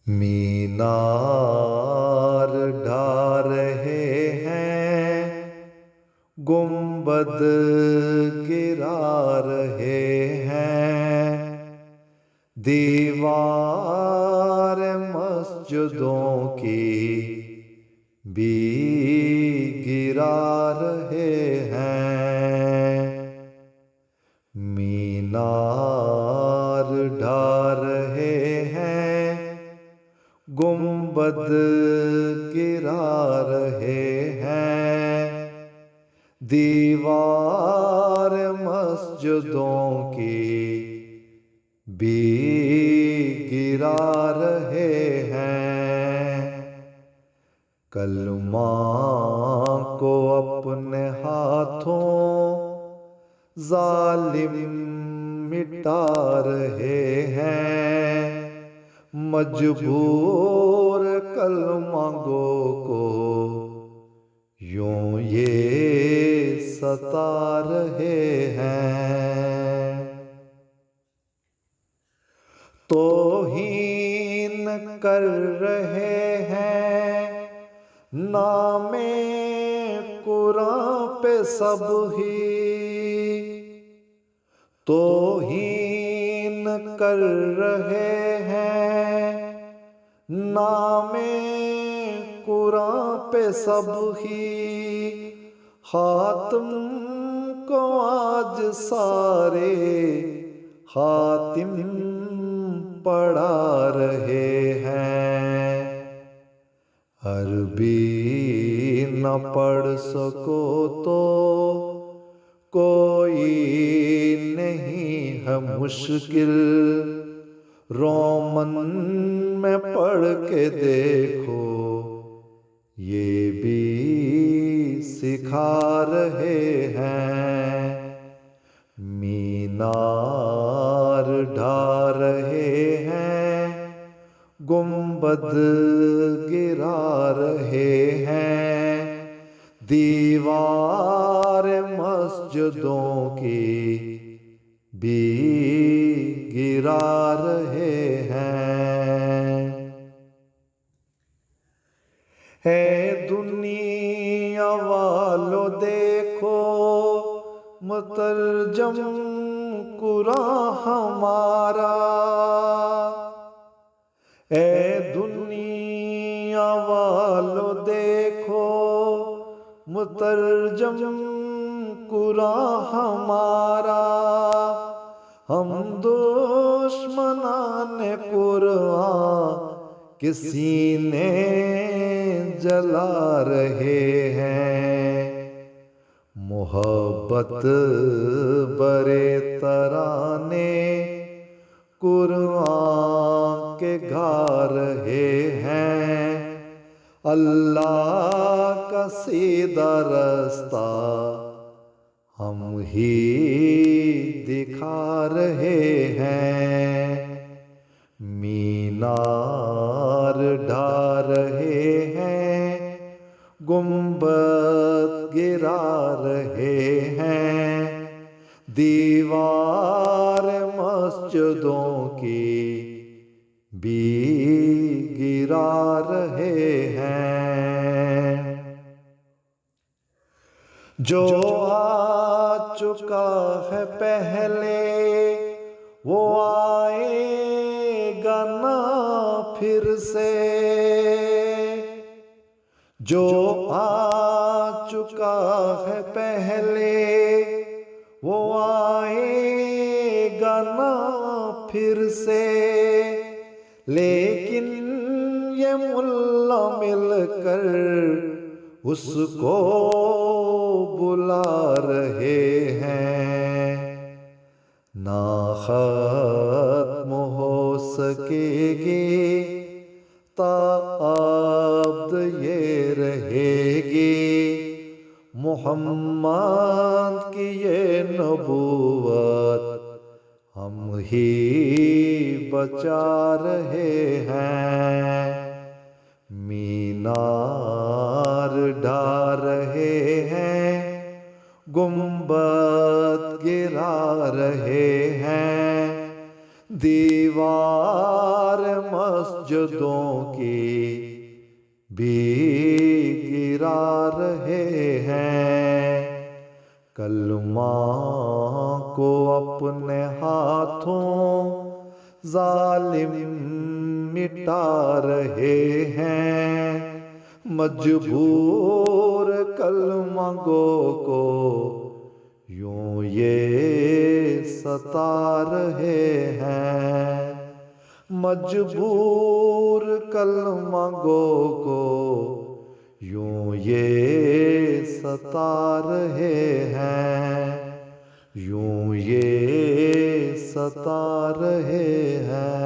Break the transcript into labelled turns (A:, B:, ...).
A: مینار ڈھا رہے ہیں، گنبد گرا رہے ہیں، دیوار مسجدوں کی بھی گرا رہے ہیں۔ مینار ڈھا رہے ہیں، گنبد گرا رہے ہیں، دیوار مسجدوں کی بھی گرا رہے ہیں۔ کلمہ کو اپنے ہاتھوں ظالم مٹا رہے ہیں، مجبور کلمہ گو کو یوں یہ ستا رہے ہیں۔ توہین کر رہے ہیں نام قرآن پہ سب ہی، توہین کر رہے ہیں نام قرآن پہ سب ہی، خاتم کو آج سارے خاتم پڑھا رہے ہیں۔ عربی نہ پڑھ سکو تو کوئی نہیں ہے مشکل، رومن میں پڑھ کے دیکھو یہ بھی سکھا رہے ہیں۔ مینار ڈھا رہے ہیں، گنبد گرا رہے ہیں، دیوار مسجدوں کی بھی گرا رہے ہیں۔ اے دنیا والو دیکھو مترجم قرآن ہمارا، اے دنیا والو دیکھو مترجم قرآن ہمارا، ہم دشمنان قرآن کے سینے جلا رہے ہیں، محبت برے ترانے قرآن کے گا رہے ہیں، اللہ کا سیدھا رستہ ہم ہی دکھا رہے ہیں۔ مینار ڈھا رہے ہیں، گنبد گرا رہے ہیں، دیوار مسجدوں کی بھی گرا رہے ہیں۔ جو آ چکا ہے پہلے وہ آئے گا نہ پھر سے، جو آ چکا ہے پہلے وہ آئے گا نہ پھر سے، لیکن یہ ملا مل کر اس کو بلا رہے ہیں، نہ ختم ہو سکے گی تا ابد یہ رہے گی، محمد کی یہ نبوت ہم ہی بچا رہے ہیں۔ مینار ڈھا رہے ہیں، گنبد گرا رہے ہیں، دیوار مسجد سجدوں کی بھی گرا رہے ہیں، کلمہ کو اپنے ہاتھوں ظالم مٹا رہے ہیں، مجبور کلمہ گو کو یوں یہ ستا رہے ہیں، مجبور کلمہ گو کو یوں یہ ستا رہے ہیں، یوں یہ ستا رہے ہیں۔